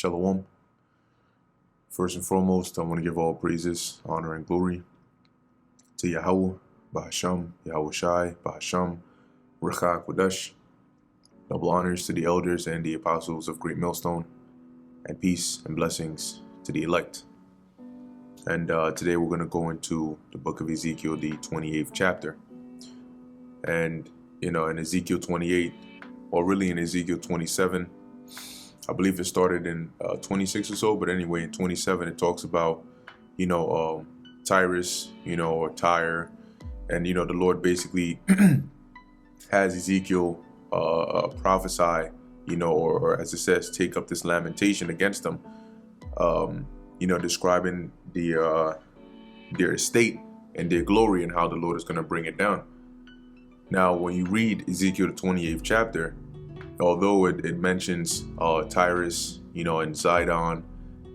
Shalom. First and foremost, I want to give all praises, honor, and glory to Yahweh, Bahasham, Yahweh Shai, Bahasham, Ruach Kodesh. Double honors to the elders and the apostles of Great Millstone, and peace and blessings to the elect. And today we're going to go into the book of Ezekiel, the 28th chapter. And, in Ezekiel 28, or really in Ezekiel 27, I believe it started in 26 or so, but anyway, in 27, it talks about, Tyrus, or Tyre, and, the Lord basically has Ezekiel prophesy, or as it says, take up this lamentation against them, describing their estate and their glory and how the Lord is going to bring it down. Now, when you read Ezekiel, the 28th chapter, although it mentions Tyrus, and Zidon,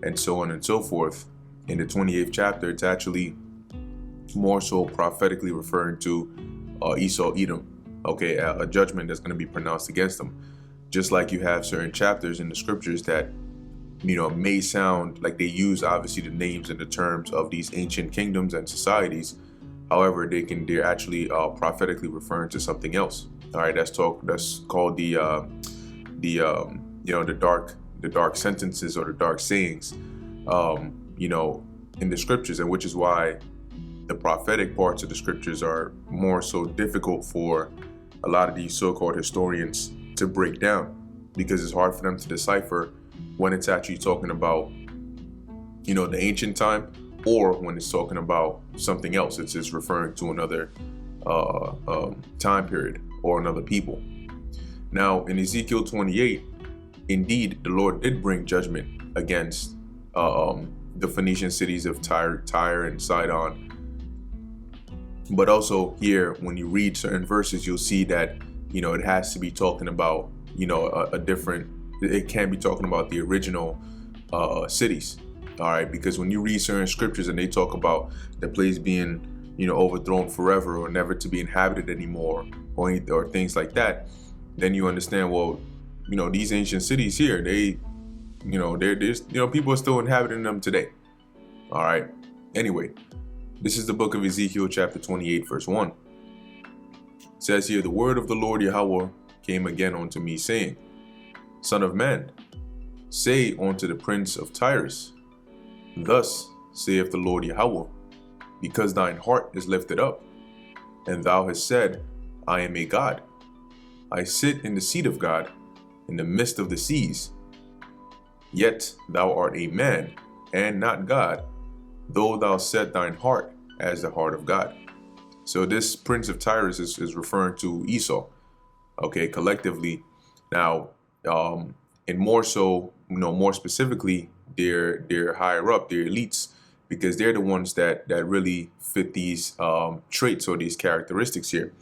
and so on and so forth, in the 28th chapter, it's actually more so prophetically referring to Esau, Edom, okay, a judgment that's going to be pronounced against them. Just like you have certain chapters in the scriptures that, may sound like they use obviously the names and the terms of these ancient kingdoms and societies. However, they're actually prophetically referring to something else. All right, that's called the dark sentences or the dark sayings, in the scriptures, and which is why the prophetic parts of the scriptures are more so difficult for a lot of these so-called historians to break down, because it's hard for them to decipher when it's actually talking about, the ancient time, or when it's talking about something else. It's just referring to another time period or another people. Now, in Ezekiel 28, indeed, the Lord did bring judgment against the Phoenician cities of Tyre and Sidon. But also here, when you read certain verses, you'll see that, it has to be talking about, it can be talking about the original cities. All right, because when you read certain scriptures and they talk about the place being, overthrown forever or never to be inhabited anymore, or things like that, then you understand, well, these ancient cities here, they, there's people are still inhabiting them today. All right. Anyway, this is the book of Ezekiel, chapter 28, verse 1. It says here, the word of the Lord Yahweh came again unto me, saying, Son of man, say unto the prince of Tyrus, Thus saith the Lord Yahweh, because thine heart is lifted up, and thou hast said, I am a God. I sit in the seat of God, in the midst of the seas. Yet thou art a man, and not God, though thou set thine heart as the heart of God. So this prince of Tyrus is referring to Esau, okay, collectively. Now, and more so, more specifically, they're higher up, they're elites, because they're the ones that really fit these traits or these characteristics here.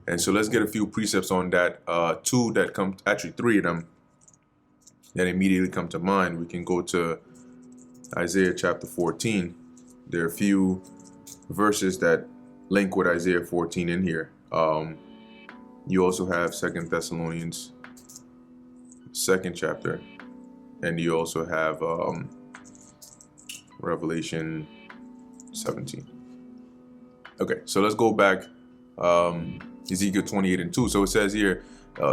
And so let's get a few precepts on that. Three of them that immediately come to mind. We can go to Isaiah chapter 14. There are a few verses that link with Isaiah 14 in here. You also have 2 Thessalonians 2nd chapter, and you also have Revelation 17. Okay, so let's go back. Ezekiel 28 and 2. So it says here,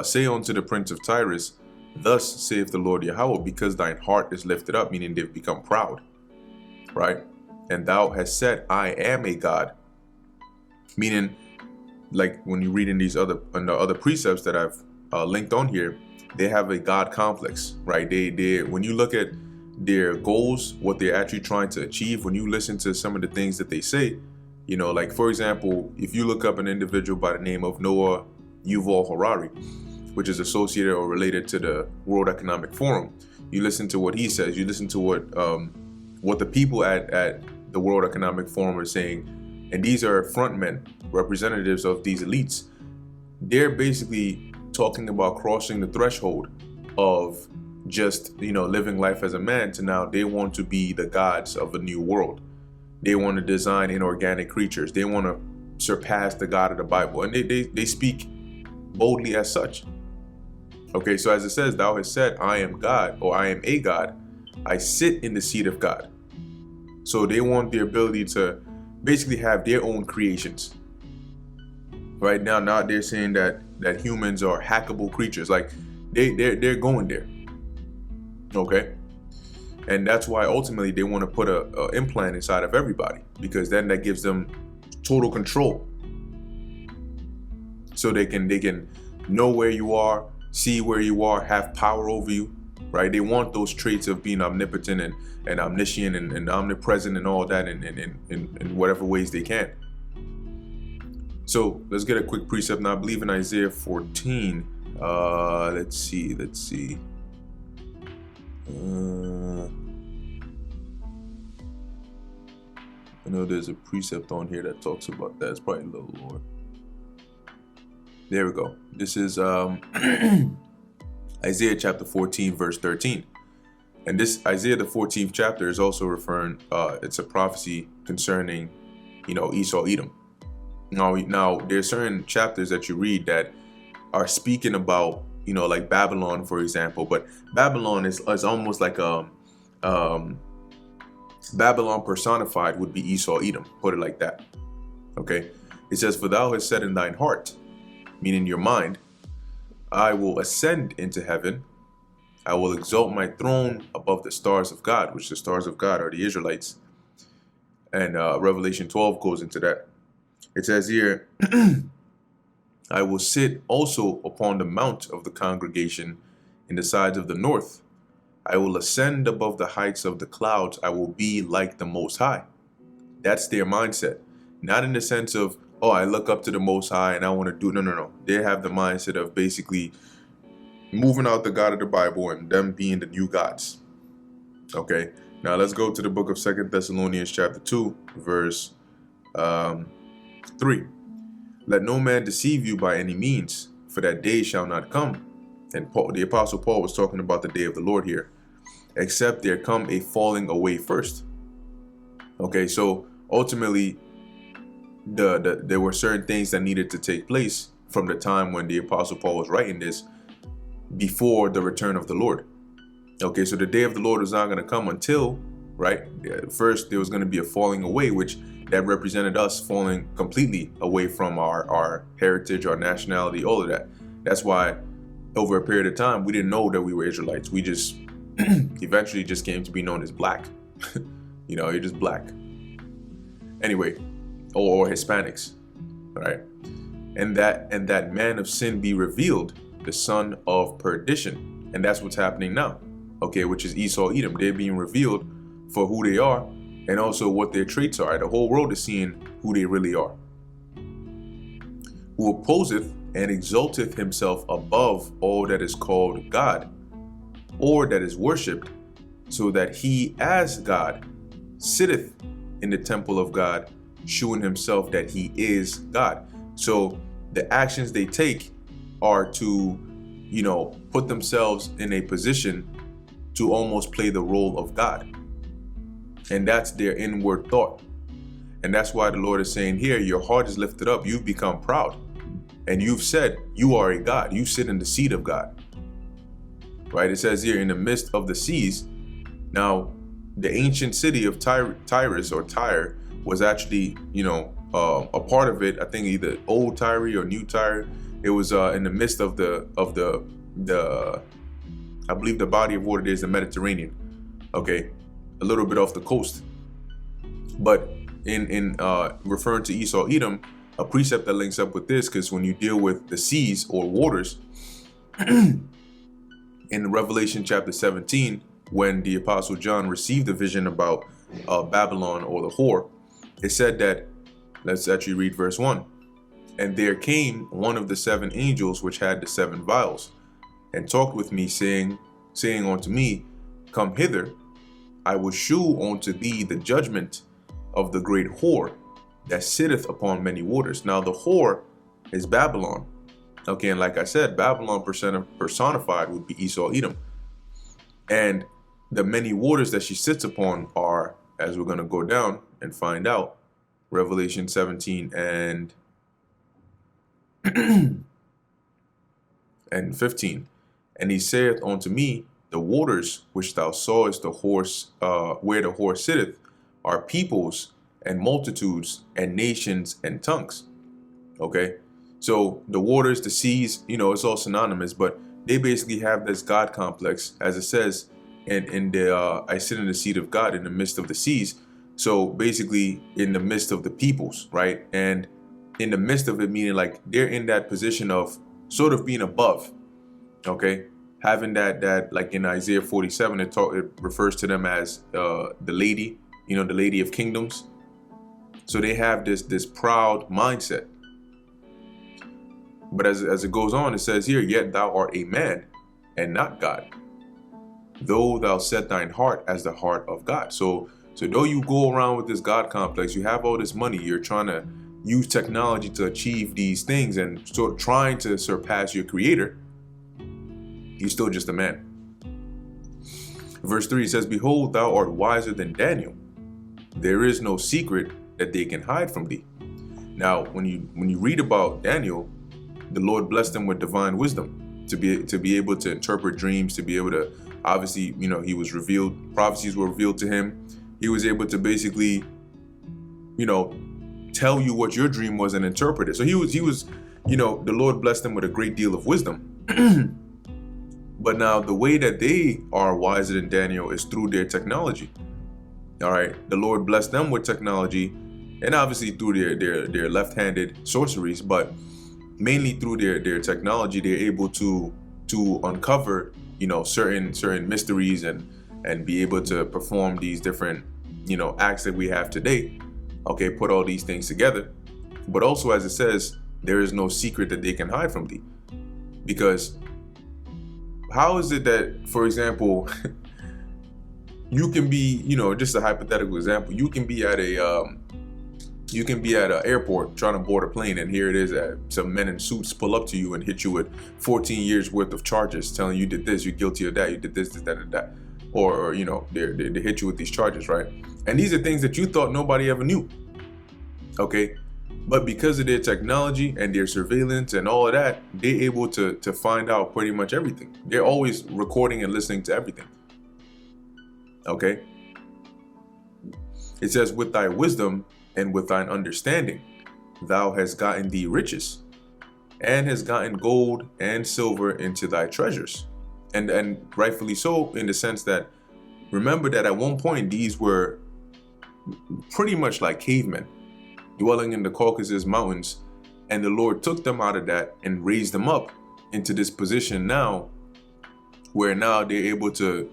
say unto the prince of Tyrus, Thus saith the Lord Yahweh, because thine heart is lifted up, meaning they've become proud, right? And thou hast said, I am a God. Meaning, like when you read in these other precepts that I've linked on here, they have a God complex, right? They when you look at their goals, what they're actually trying to achieve, when you listen to some of the things that they say, like for example, if you look up an individual by the name of Noah Yuval Harari, which is associated or related to the World Economic Forum, you listen to what he says, you listen to what the people at the World Economic Forum are saying, and these are frontmen, representatives of these elites. They're basically talking about crossing the threshold of just, living life as a man to now they want to be the gods of a new world. They want to design inorganic creatures. They want to surpass the God of the Bible. And they speak boldly as such. Okay, so as it says, thou hast said, I am God, or I am a God. I sit in the seat of God. So they want the ability to basically have their own creations. Right now they're saying that humans are hackable creatures. Like they're going there. Okay. And that's why ultimately they want to put a implant inside of everybody, because then that gives them total control. So they can know where you are, see where you are, have power over you, right? They want those traits of being omnipotent and omniscient and omnipresent and all that in whatever ways they can. So let's get a quick precept now. I believe in Isaiah 14. Let's see. I know there's a precept on here that talks about that. It's probably a little lower. There we go. This is Isaiah chapter 14, verse 13. And this Isaiah, the 14th chapter, is also referring, it's a prophecy concerning, Esau, Edom. Now there's certain chapters that you read that are speaking about, like Babylon, for example. But Babylon is almost like Babylon personified would be Esau, Edom. Put it like that. Okay. It says, "For thou hast said in thine heart," meaning your mind, "I will ascend into heaven. I will exalt my throne above the stars of God," which the stars of God are the Israelites. And Revelation 12 goes into that. It says here, "I will sit also upon the mount of the congregation in the sides of the north. I will ascend above the heights of the clouds. I will be like the Most High." That's their mindset. Not in the sense of, oh, I look up to the Most High and I want to do. No. They have the mindset of basically moving out the God of the Bible and them being the new gods. Okay. Now let's go to the book of 2 Thessalonians chapter 2, verse 3. "Let no man deceive you by any means, for that day shall not come." And the Apostle Paul was talking about the day of the Lord here. "Except there come a falling away first." Okay, so ultimately, there were certain things that needed to take place from the time when the Apostle Paul was writing this before the return of the Lord. Okay, so the day of the Lord was not going to come until, right? First, there was going to be a falling away, which that represented us falling completely away from our heritage, our nationality, all of that. That's why over a period of time, we didn't know that we were Israelites. We just eventually just came to be known as black. You're just black. Anyway, or Hispanics, right? And that man of sin be revealed, the son of perdition. And that's what's happening now. Okay, which is Esau, Edom. They're being revealed for who they are and also what their traits are. The whole world is seeing who they really are. "Who opposeth and exalteth himself above all that is called God, or that is worshipped, so that he as God sitteth in the temple of God, shewing himself that he is God." So the actions they take are to, put themselves in a position to almost play the role of God. And that's their inward thought. And that's why the Lord is saying here, your heart is lifted up. You've become proud. And you've said you are a God. You sit in the seat of God. Right? It says here, in the midst of the seas. Now, the ancient city of Tyrus or Tyre was actually, a part of it. I think either old Tyre or new Tyre. It was in the midst of the I believe the body of water there is the Mediterranean. Okay, a little bit off the coast. But in referring to Esau, Edom, a precept that links up with this, because when you deal with the seas or waters, in Revelation chapter 17, when the Apostle John received the vision about Babylon or the whore, it said that, let's actually read verse 1. "And there came one of the 7 angels which had the 7 vials, and talked with me, saying unto me, Come hither, I will shew unto thee the judgment of the great whore that sitteth upon many waters." Now the whore is Babylon. Okay, and like I said, Babylon personified would be Esau, Edom. And the many waters that she sits upon are, as we're going to go down and find out, Revelation 17 and 15. "And he saith unto me, The waters which thou sawest the horse, where the horse sitteth, are peoples and multitudes and nations and tongues. Okay, so the waters, the seas, it's all synonymous, but they basically have this God complex, as it says in the I sit in the seat of God in the midst of the seas. So basically in the midst of the peoples, right? And in the midst of it, meaning like they're in that position of sort of being above, okay? Having that like in Isaiah 47, it refers to them as the lady, the lady of kingdoms. So they have this proud mindset. But as it goes on, it says here, yet thou art a man and not God, though thou set thine heart as the heart of God. So though you go around with this God complex, you have all this money, you're trying to use technology to achieve these things and sort of trying to surpass your creator, you're still just a man. Verse 3 says, behold, thou art wiser than Daniel. There is no secret that they can hide from thee. Now, when you read about Daniel, the Lord blessed him with divine wisdom to be able to interpret dreams, to be able to, obviously, he was revealed, prophecies were revealed to him. He was able to basically, tell you what your dream was and interpret it. So he was, the Lord blessed him with a great deal of wisdom. But now the way that they are wiser than Daniel is through their technology. All right. The Lord blessed them with technology, and obviously through their left-handed sorceries, but mainly through their technology, they're able to uncover, certain mysteries and be able to perform these different, acts that we have today. Okay, put all these things together. But also, as it says, there is no secret that they can hide from thee. Because how is it that, for example, you can be, just a hypothetical example, you can be at an airport trying to board a plane, and here it is that some men in suits pull up to you and hit you with 14 years worth of charges, telling you did this, you're guilty of that, you did this, that, and that. Or they hit you with these charges, right? And these are things that you thought nobody ever knew. Okay. But because of their technology and their surveillance and all of that, they're able to find out pretty much everything. They're always recording and listening to everything. Okay. It says, with thy wisdom and with thine understanding, thou hast gotten thee riches, and hast gotten gold and silver into thy treasures. And rightfully so, in the sense that, remember that at one point, these were pretty much like cavemen dwelling in the Caucasus Mountains, and the Lord took them out of that and raised them up into this position now, where now they're able to,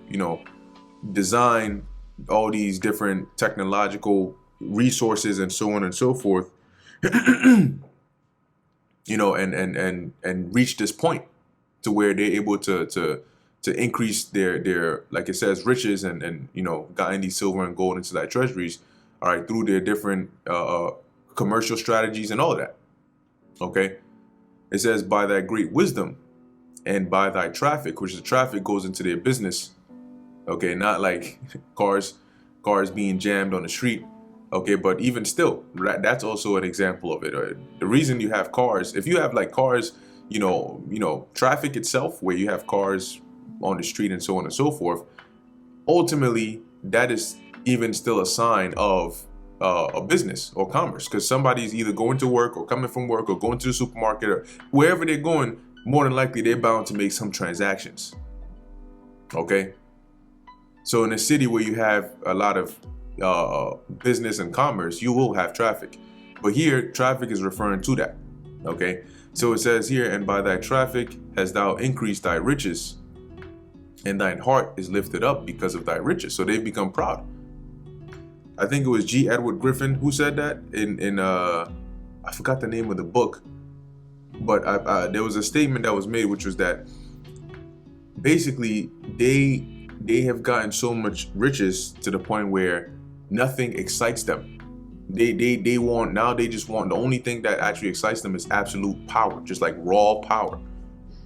design all these different technological resources and so on and so forth, and reach this point to where they're able to increase their like it says, riches and gotten these silver and gold into thy treasuries, all right, through their different commercial strategies and all of that. Okay, it says, by thy great wisdom and by thy traffic, which the traffic goes into their business. Okay, not like cars being jammed on the street. Okay, but even still, that's also an example of it. The reason you have cars, if you have like cars, traffic itself, where you have cars on the street and so on and so forth, ultimately that is even still a sign of a business or commerce, because somebody's either going to work or coming from work or going to the supermarket or wherever they're going. More than likely, they're bound to make some transactions. Okay. So in a city where you have a lot of business and commerce, you will have traffic. But here, traffic is referring to that. Okay. So it says here, and by thy traffic hast thou increased thy riches, and thine heart is lifted up because of thy riches. So they've become proud. I think it was G. Edward Griffin who said that in I forgot the name of the book, but there was a statement that was made, which was that basically they have gotten so much riches to the point where nothing excites them. They just want, the only thing that actually excites them is absolute power, just like raw power.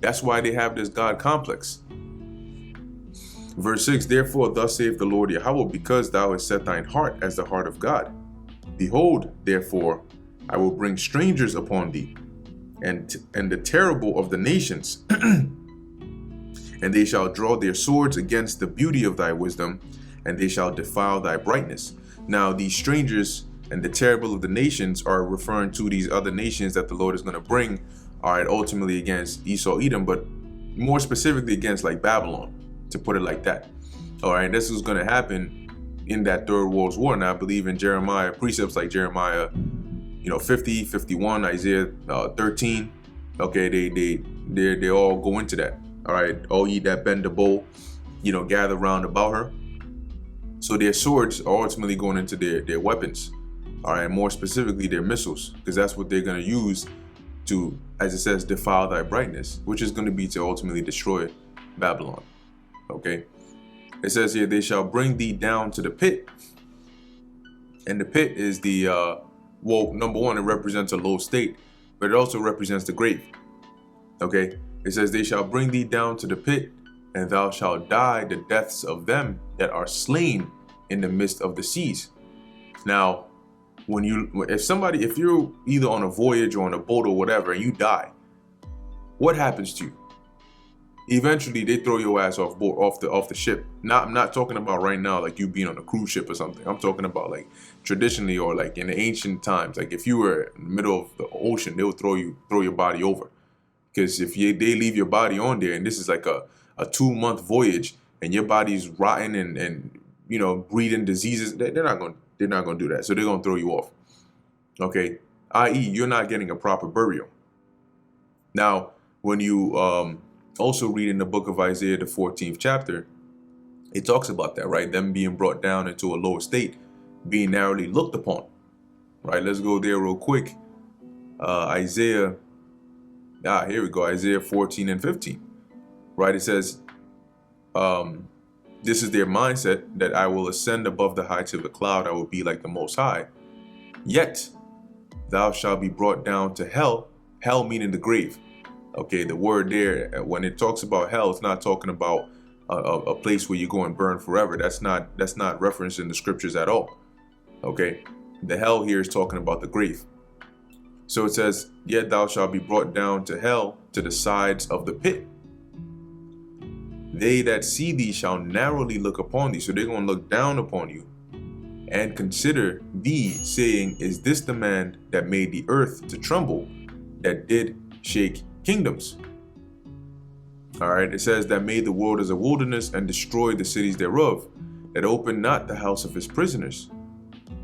That's why they have this God complex. Verse 6, therefore thus saith the Lord Yahweh, because thou hast set thine heart as the heart of God. Behold, therefore, I will bring strangers upon thee, and the terrible of the nations, And they shall draw their swords against the beauty of thy wisdom, and they shall defile thy brightness. Now, these strangers and the terrible of the nations are referring to these other nations that the Lord is going to bring, all right, ultimately against Esau, Edom, but more specifically against like Babylon, to put it like that. All right, this is going to happen in that third world war. And I believe in Jeremiah, precepts like Jeremiah, 50, 51, Isaiah 13. Okay, they all go into that. All right, all ye that bend the bow, gather round about her. So their swords are ultimately going into their weapons. All right, more specifically their missiles, because that's what they're going to use to, as it says, defile thy brightness, which is going to be to ultimately destroy Babylon. Okay, it says here, they shall bring thee down to the pit. And the pit is the, number one, it represents a low state, but it also represents the grave. Okay, it says, they shall bring thee down to the pit, and thou shalt die the deaths of them that are slain in the midst of the seas. Now, if you're either on a voyage or on a boat or whatever, and you die, what happens to you? Eventually, they throw your ass off the ship. I'm not talking about right now, like you being on a cruise ship or something. I'm talking about like traditionally, or like in the ancient times. Like if you were in the middle of the ocean, they would throw your body over, because if they leave your body on there, and this is like a 2-month voyage, and your body's rotten and breeding diseases, they're not going to do that. So they're going to throw you off. Okay, i.e., you're not getting a proper burial. Now, when you also read in the book of Isaiah, the 14th chapter, it talks about that, right? Them being brought down into a lower state, being narrowly looked upon. Right? Let's go there real quick. Isaiah 14 and 15. Right? It says, this is their mindset, that I will ascend above the heights of the cloud. I will be like the Most High. Yet thou shalt be brought down to hell. Hell meaning the grave. Okay, the word there, when it talks about hell, it's not talking about a place where you go and burn forever. That's not referenced in the scriptures at all. Okay, the hell here is talking about the grave. So it says, yet thou shalt be brought down to hell, to the sides of the pit. They that see thee shall narrowly look upon thee. So they're going to look down upon you and consider thee, saying, is this the man that made the earth to tremble, that did shake kingdoms? All right, it says, that made the world as a wilderness and destroyed the cities thereof, that opened not the house of his prisoners.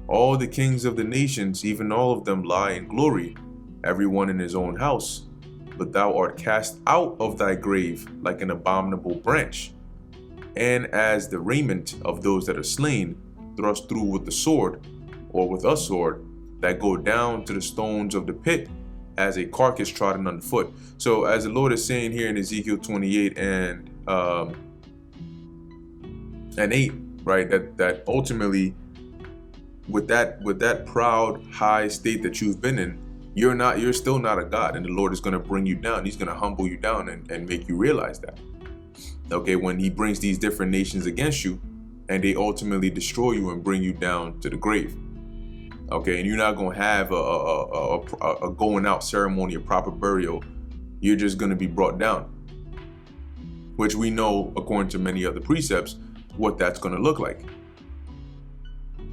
All the kings of the nations, even all of them, lie in glory, every one in his own house. But thou art cast out of thy grave like an abominable branch, and as the raiment of those that are slain, thrust through with the sword, or with a sword, that go down to the stones of the pit, as a carcass trodden underfoot. So as the Lord is saying here in Ezekiel 28 and 8, right, that ultimately with that proud high state that you've been in, you're still not a God, and the Lord is going to bring you down. He's going to humble you down and make you realize that. Okay, when he brings these different nations against you, and they ultimately destroy you and bring you down to the grave. Okay, and you're not going to have a going out ceremony, a proper burial. You're just going to be brought down, which we know, according to many other precepts, what that's going to look like.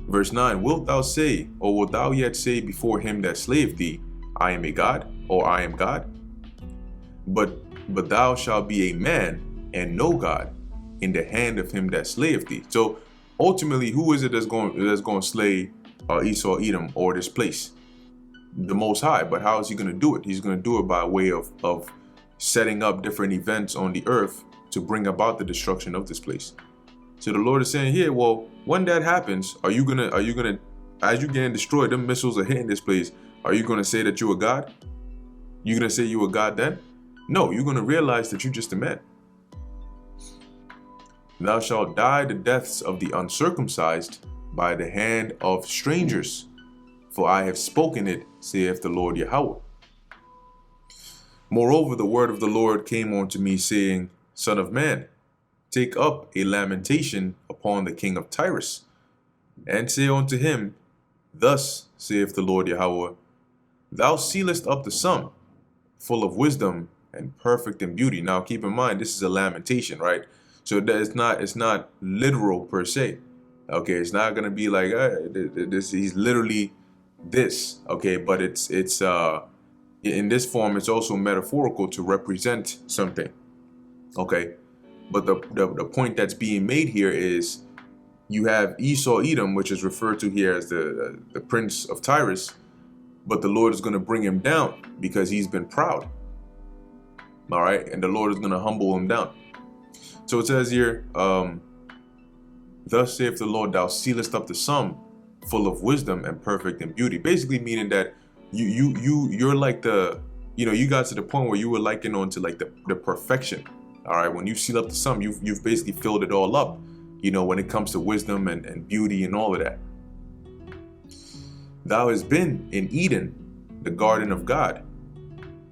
Verse 9, wilt thou say, or wilt thou yet say before him that slaved thee, I am a God, or I am God? But thou shalt be a man, and no God, in the hand of him that slaved thee. So ultimately, who is it that's going to slay Esau, Edom, or this place? The Most High. But how is he going to do it? He's going to do it by way of setting up different events on the earth to bring about the destruction of this place. So the Lord is saying here, well, when that happens, are you gonna, as you getting destroyed, them missiles are hitting this place, are you gonna say that you're a God? You gonna say you a God then? No, you're gonna realize that you're just a man. Thou shalt die the deaths of the uncircumcised by the hand of strangers, for I have spoken it, saith the Lord Yahweh. Moreover, the word of the Lord came unto me, saying, Son of man, take up a lamentation upon the king of Tyrus, and say unto him, Thus saith the Lord Yahweh, Thou sealest up the sum, full of wisdom and perfect in beauty. Now, keep in mind, this is a lamentation, right? So that it's not literal per se. Okay, it's not gonna be like this. He's literally this. Okay, but it's in this form. It's also metaphorical to represent something. Okay, but the point that's being made here is you have Esau Edom, which is referred to here as the prince of Tyrus, but the Lord is going to bring him down because he's been proud. All right, and the Lord is going to humble him down. So it says here, thus saith the Lord, thou sealest up the sum, full of wisdom and perfect in beauty. Basically meaning that you're like you got to the point where you were likened on to like the perfection. All right, when you seal up the sum, you've basically filled it all up. When it comes to wisdom and beauty and all of that. Thou hast been in Eden, the garden of God.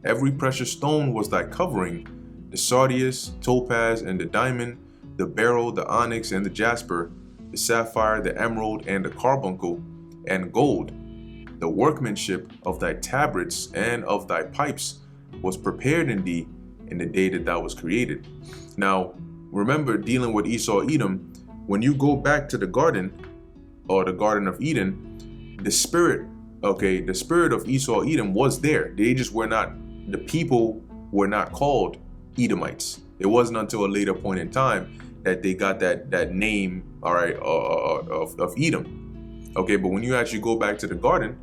Every precious stone was thy covering, the sardius, topaz, and the diamond, the beryl, the onyx, and the jasper, the sapphire, the emerald, and the carbuncle, and gold. The workmanship of thy tabrets and of thy pipes was prepared in thee in the day that thou was created. Now, remember, dealing with Esau Edom, when you go back to the garden, or the Garden of Eden, the spirit of Esau Edom was there. The people were not called Edomites. It wasn't until a later point in time that they got that name, all right, of Edom. Okay, but when you actually go back to the garden,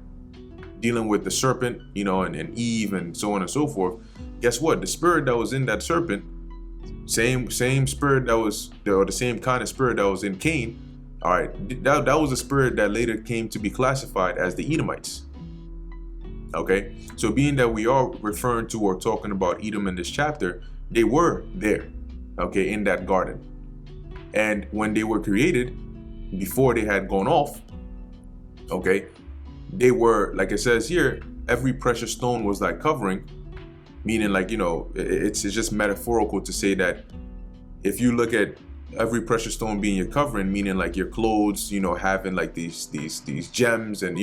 dealing with the serpent, and Eve and so on and so forth, guess what? The spirit that was in that serpent, same spirit that was, or the same kind of spirit that was in Cain, all right, that was a spirit that later came to be classified as the Edomites. Okay, so being that we are referring to or talking about Edom in this chapter, they were there, okay, in that garden. And when they were created, before they had gone off, okay, they were, like it says here, every precious stone was like covering, meaning like, it's just metaphorical to say that if you look at every precious stone being your covering, meaning like your clothes, having like these gems and,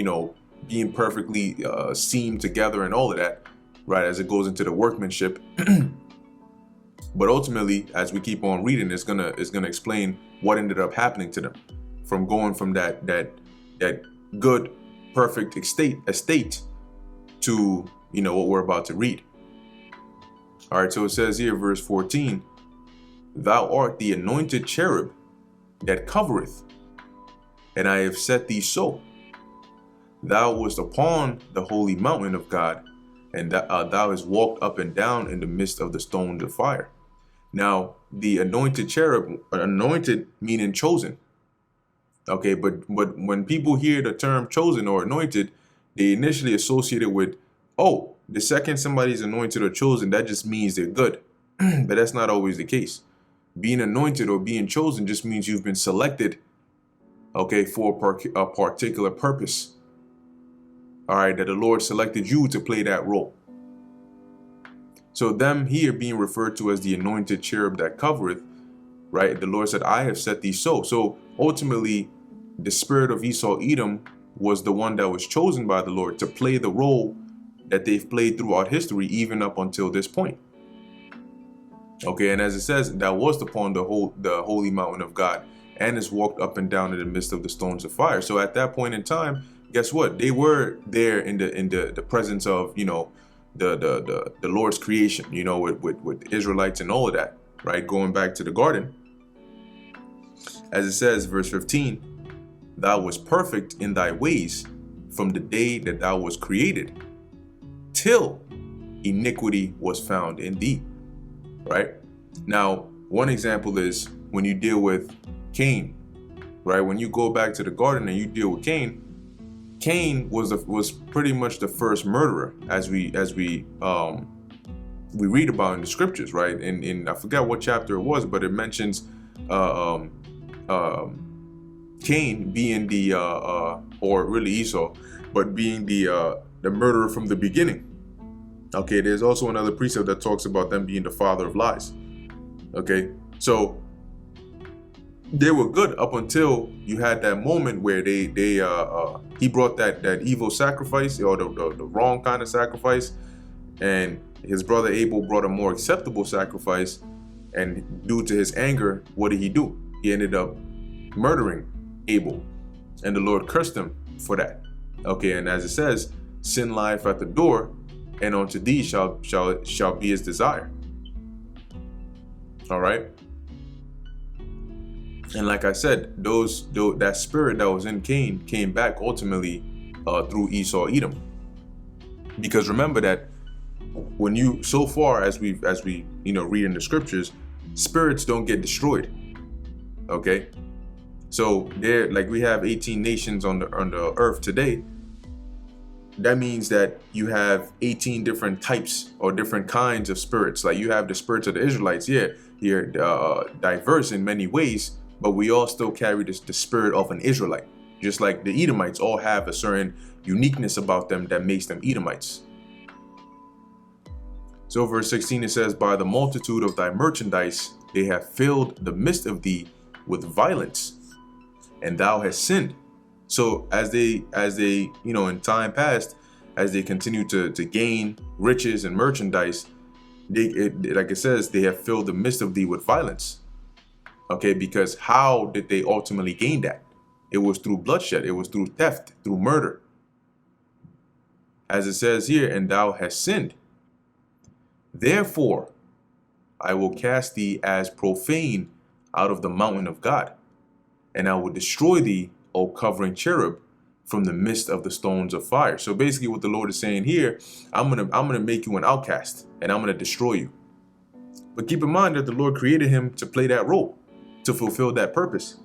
being perfectly seamed together and all of that, right, as it goes into the workmanship. But ultimately, as we keep on reading, it's gonna explain what ended up happening to them, from going from that good, perfect estate to what we're about to read. All right, so it says here, verse 14, thou art the anointed cherub that covereth, and I have set thee so. Thou wast upon the holy mountain of God, and thou hast walked up and down in the midst of the stones of fire. Now, the anointed cherub, anointed meaning chosen. Okay, but when people hear the term chosen or anointed, they initially associate it with, the second somebody's anointed or chosen, that just means they're good. But that's not always the case. Being anointed or being chosen just means you've been selected, okay, for a particular purpose. All right, that the Lord selected you to play that role. So them here being referred to as the anointed cherub that covereth, right? The Lord said, I have set thee so. So ultimately, the spirit of Esau Edom was the one that was chosen by the Lord to play the role that they've played throughout history, even up until this point. Okay, and as it says, that was upon the holy mountain of God, and has walked up and down in the midst of the stones of fire. So at that point in time, guess what? They were there in the presence of, the Lord's creation, with Israelites and all of that, right? Going back to the garden. As it says, verse 15, thou wast perfect in thy ways from the day that thou was created, till iniquity was found in thee, right? Now, one example is when you deal with Cain, right? When you go back to the garden and you deal with Cain, Cain was pretty much the first murderer, as we read about in the scriptures, right? In I forgot what chapter it was, but it mentions Cain being the or really Esau, but being the murderer from the beginning. Okay, there's also another precept that talks about them being the father of lies. Okay, so they were good up until you had that moment where he brought that evil sacrifice, or the wrong kind of sacrifice, and his brother Abel brought a more acceptable sacrifice, and due to his anger, what did he do? He ended up murdering Abel, and the Lord cursed him for that. Okay, and as it says, sin lieth at the door, and unto thee shall be his desire. All right. And like I said, that spirit that was in Cain came back ultimately through Esau, Edom. Because remember that when you, so far as we read in the scriptures, spirits don't get destroyed. Okay, so there, like we have 18 nations on the earth today. That means that you have 18 different types or different kinds of spirits. Like you have the spirits of the Israelites, here diverse in many ways, but we all still carry the spirit of an Israelite. Just like the Edomites all have a certain uniqueness about them that makes them Edomites. So verse 16, it says, by the multitude of thy merchandise, they have filled the midst of thee with violence, and thou hast sinned. So as they, in time past, as they continue to gain riches and merchandise, like it says, they have filled the midst of thee with violence. Okay, because how did they ultimately gain that? It was through bloodshed. It was through theft, through murder. As it says here, and thou hast sinned. Therefore, I will cast thee as profane out of the mountain of God, and I will destroy thee, O covering cherub, from the midst of the stones of fire. So basically what the Lord is saying here, I'm gonna make you an outcast, and I'm gonna destroy you. But keep in mind that the Lord created him to play that role, to fulfill that purpose.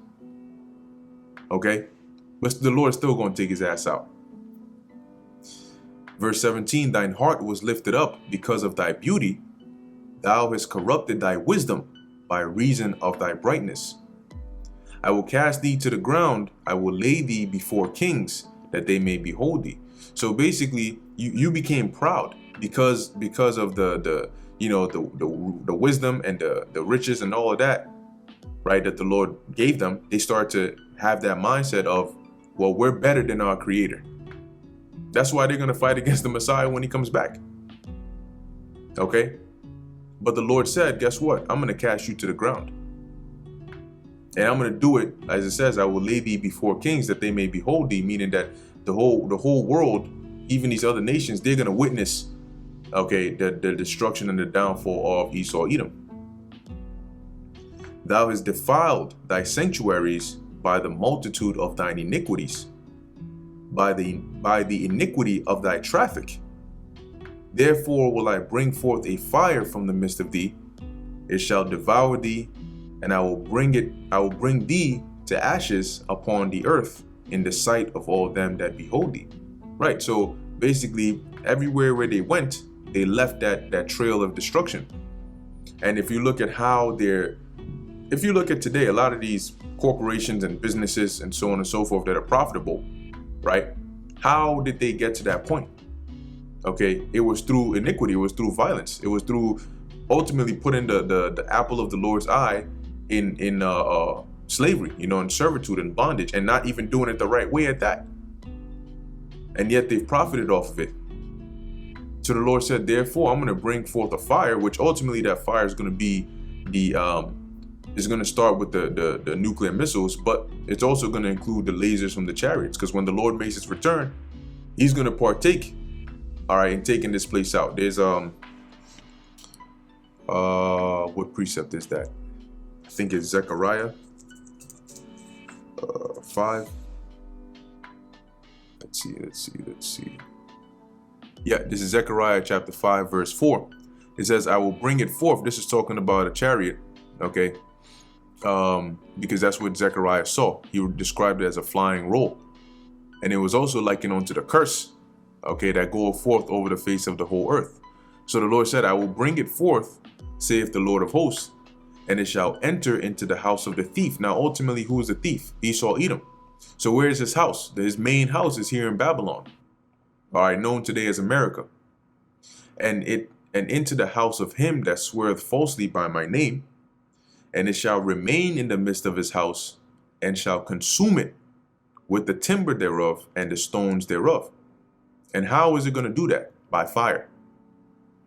Okay? But the Lord is still going to take his ass out. Verse 17, thine heart was lifted up because of thy beauty. Thou hast corrupted thy wisdom by reason of thy brightness. I will cast thee to the ground. I will lay thee before kings, that they may behold thee. So basically, you became proud because of the wisdom and the riches and all of that, right, that the Lord gave them. They start to have that mindset of, well, we're better than our Creator. That's why they're going to fight against the Messiah when he comes back. Okay? But the Lord said, guess what? I'm going to cast you to the ground. And I'm going to do it, as it says, I will lay thee before kings, that they may behold thee, meaning that the whole world, even these other nations, they're going to witness, okay, the destruction and the downfall of Esau, Edom. Thou hast defiled thy sanctuaries by the multitude of thine iniquities, by the iniquity of thy traffic. Therefore will I bring forth a fire from the midst of thee, it shall devour thee, and I will bring thee to ashes upon the earth in the sight of all them that behold thee. Right, so basically everywhere where they went, they left that trail of destruction. And if you look at today, a lot of these corporations and businesses and so on and so forth that are profitable, right? How did they get to that point? Okay, it was through iniquity, it was through violence, it was through ultimately putting the apple of the Lord's eye in slavery, in servitude and bondage, and not even doing it the right way at that. And yet they've profited off of it. So the Lord said, therefore, I'm going to bring forth a fire, which ultimately that fire is going to be is going to start with the nuclear missiles, but it's also going to include the lasers from the chariots, because when the Lord makes his return, he's going to partake, all right, in taking this place out. There's what precept is that? I think it's Zechariah 5. Let's see. Yeah, this is Zechariah chapter 5, verse 4. It says, I will bring it forth. This is talking about a chariot, okay? Because that's what Zechariah saw. He described it as a flying roll. And it was also likened unto the curse, okay, that goeth forth over the face of the whole earth. So the Lord said, I will bring it forth, saith the Lord of hosts, and it shall enter into the house of the thief. Now, ultimately, who is the thief? Esau, Edom. So where is his house? His main house is here in Babylon, all right, known today as America. And into the house of him that sweareth falsely by my name, and it shall remain in the midst of his house, and shall consume it with the timber thereof and the stones thereof. And how is it going to do that? By fire.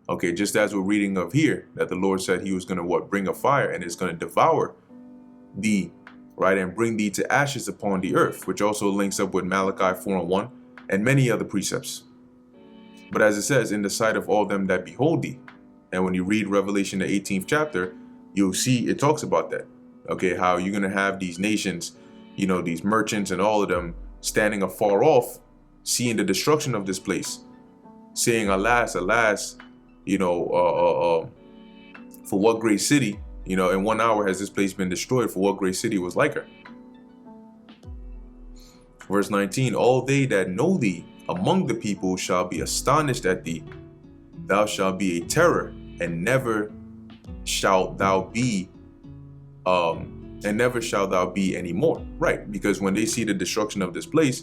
Okay, just as we're reading of here, that the Lord said he was going to bring a fire and is going to devour thee, right, and bring thee to ashes upon the earth, which also links up with Malachi 4:1 and many other precepts. But as it says, in the sight of all them that behold thee. And when you read Revelation, the 18th chapter, you'll see it talks about that. Okay, how you're going to have these nations, these merchants and all of them standing afar off, seeing the destruction of this place, saying, alas, alas, for what great city, in 1 hour has this place been destroyed, for what great city was like her. Verse 19, all they that know thee among the people shall be astonished at thee. Thou shalt be a terror, and never shalt thou be anymore. Right, because when they see the destruction of this place,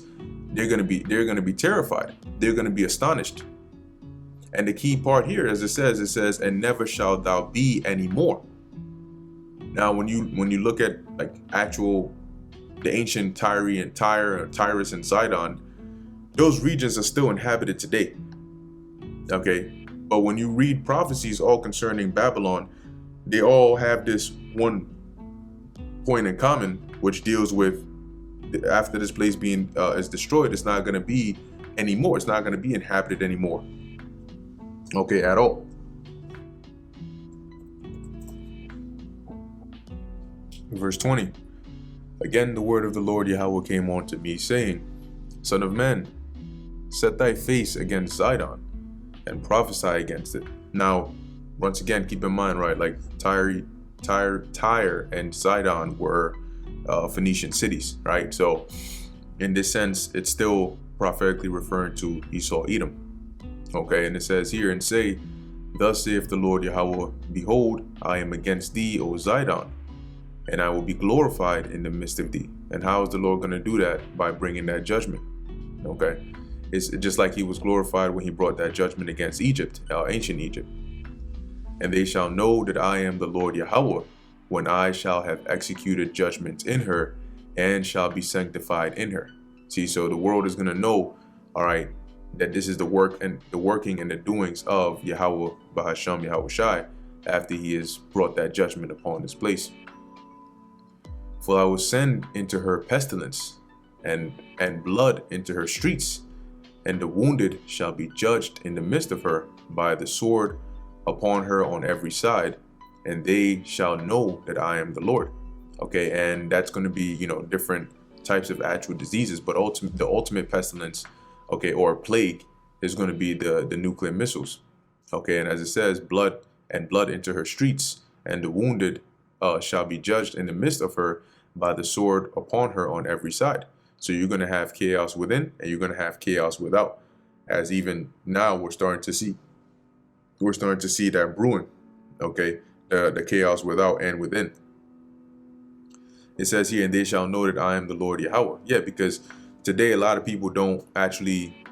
they're gonna be terrified. They're gonna be astonished. And the key part here, as it says, and never shalt thou be anymore. Now, when you look at the ancient Tyrus and Sidon, those regions are still inhabited today. Okay, but when you read prophecies all concerning Babylon, they all have this one point in common, which deals with after this place being is destroyed, it's not going to be anymore. It's not going to be inhabited anymore. Okay, at all. Verse 20. Again, the word of the Lord Yahweh came unto me, saying, Son of man, set thy face against Zidon, and prophesy against it. Now, once again, keep in mind, right, like Tyre and Sidon were Phoenician cities, right? So, in this sense, it's still prophetically referring to Esau, Edom. Okay, and it says here, and say, Thus saith the Lord Yahweh, Behold, I am against thee, O Zidon, and I will be glorified in the midst of thee. And how is the Lord going to do that? By bringing that judgment. Okay, it's just like he was glorified when he brought that judgment against Egypt, ancient Egypt. And they shall know that I am the Lord Yahweh, when I shall have executed judgments in her, and shall be sanctified in her. See, so the world is going to know, all right, that this is the work and the working and the doings of Yahweh Bahasham Yahweh Shai, after he has brought that judgment upon this place. For I will send into her pestilence, and blood into her streets, and the wounded shall be judged in the midst of her by the sword upon her on every side, and they shall know that I am the Lord. Okay, and that's going to be, different types of actual diseases, but the ultimate pestilence, okay, or plague is going to be the nuclear missiles. Okay, and as it says, blood into her streets, and the wounded shall be judged in the midst of her by the sword upon her on every side. So you're going to have chaos within, and you're going to have chaos without, as even now we're starting to see that brewing. Okay, the chaos without and within. It says here, and they shall know that I am the Lord Yahweh. Yeah, because today a lot of people don't actually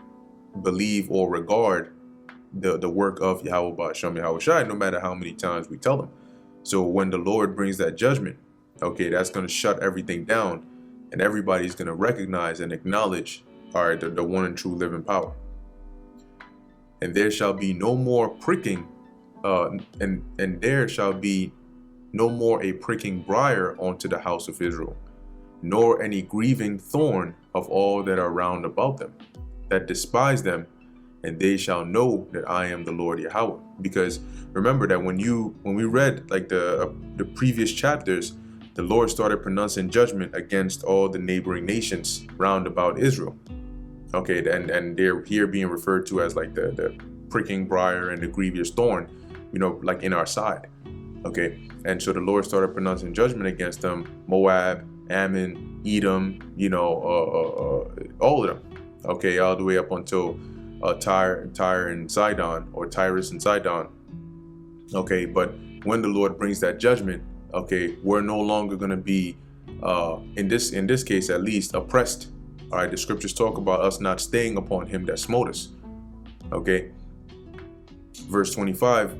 believe or regard the work of Yahweh Ba'asham Yahweh Shai, no matter how many times we tell them. So when the Lord brings that judgment, okay, that's going to shut everything down, and everybody's going to recognize and acknowledge, all right, the one and true living power. And there shall be no more pricking, and there shall be no more a pricking briar unto the house of Israel, nor any grieving thorn of all that are round about them, that despise them, and they shall know that I am the Lord Yahweh. Because remember that when we read like the previous chapters, the Lord started pronouncing judgment against all the neighboring nations round about Israel. Okay, and they're here being referred to as like the pricking briar and the grievous thorn, like in our side. Okay, and so the Lord started pronouncing judgment against them, Moab, Ammon, Edom, all of them. Okay, all the way up until Tyre and Sidon, or Tyrus and Sidon. Okay, but when the Lord brings that judgment, okay, we're no longer going to be, in this case at least, oppressed. All right, the scriptures talk about us not staying upon him that smote us. Okay, verse 25.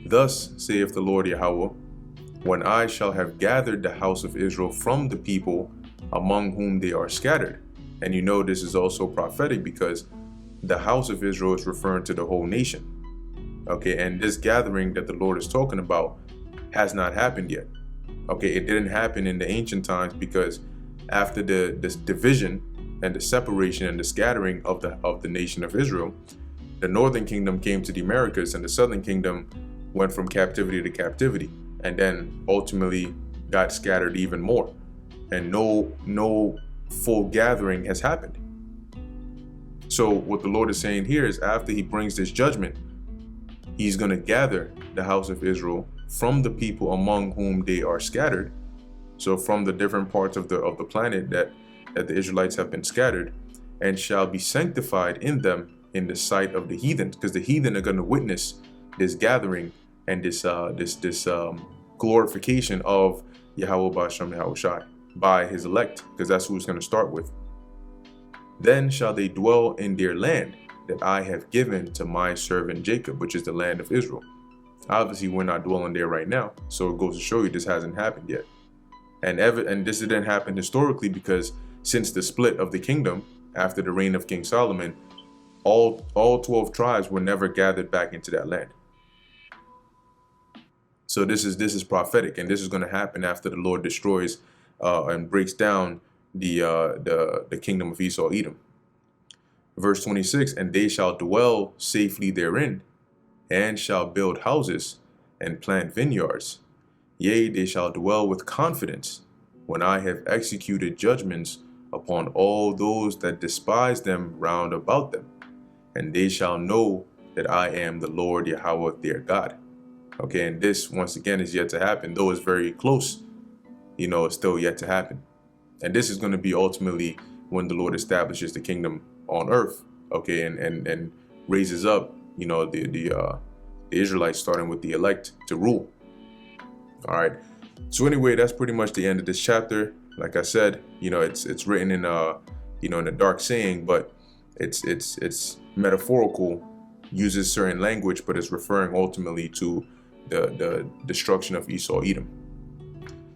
Thus saith the Lord Yahweh, when I shall have gathered the house of Israel from the people among whom they are scattered. And this is also prophetic, because the house of Israel is referring to the whole nation. Okay, and this gathering that the Lord is talking about has not happened yet. Okay, it didn't happen in the ancient times because after this division and the separation and the scattering of the nation of Israel, the northern kingdom came to the Americas and the southern kingdom went from captivity to captivity, and then ultimately got scattered even more. And no full gathering has happened. So what the Lord is saying here is, after he brings this judgment, he's going to gather the house of Israel from the people among whom they are scattered. So from the different parts of the planet that the Israelites have been scattered, and shall be sanctified in them in the sight of the heathen, because the heathen are going to witness this gathering and this glorification of Yahweh Ba'ashem Yahushai by his elect, because that's who it's going to start with. Then shall they dwell in their land that I have given to my servant Jacob, which is the land of Israel. Obviously, we're not dwelling there right now, so it goes to show you this hasn't happened yet. And this didn't happen historically, because since the split of the kingdom after the reign of King Solomon, all 12 tribes were never gathered back into that land. So this is prophetic, and this is going to happen after the Lord destroys and breaks down the kingdom of Esau, Edom. Verse 26, and they shall dwell safely therein, and shall build houses and plant vineyards. Yea, they shall dwell with confidence when I have executed judgments upon all those that despise them round about them. And they shall know that I am the Lord Yahweh their God. Okay, and this once again is yet to happen, though it's very close. It's still yet to happen. And this is going to be ultimately when the Lord establishes the kingdom on earth. Okay, and raises up, the Israelites, starting with the elect, to rule. All right. So anyway, that's pretty much the end of this chapter. Like I said, it's written in in a dark saying, but it's metaphorical, uses certain language, but it's referring ultimately to the destruction of Esau, Edom.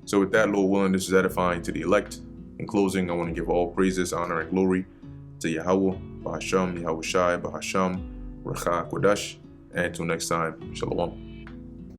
So with that, Lord willing, this is edifying to the elect. In closing, I want to give all praises, honor, and glory to Yahweh, Ba'ashem, Yahushai, Ba'ashem, Racha, Kodash. And until next time, Shalom.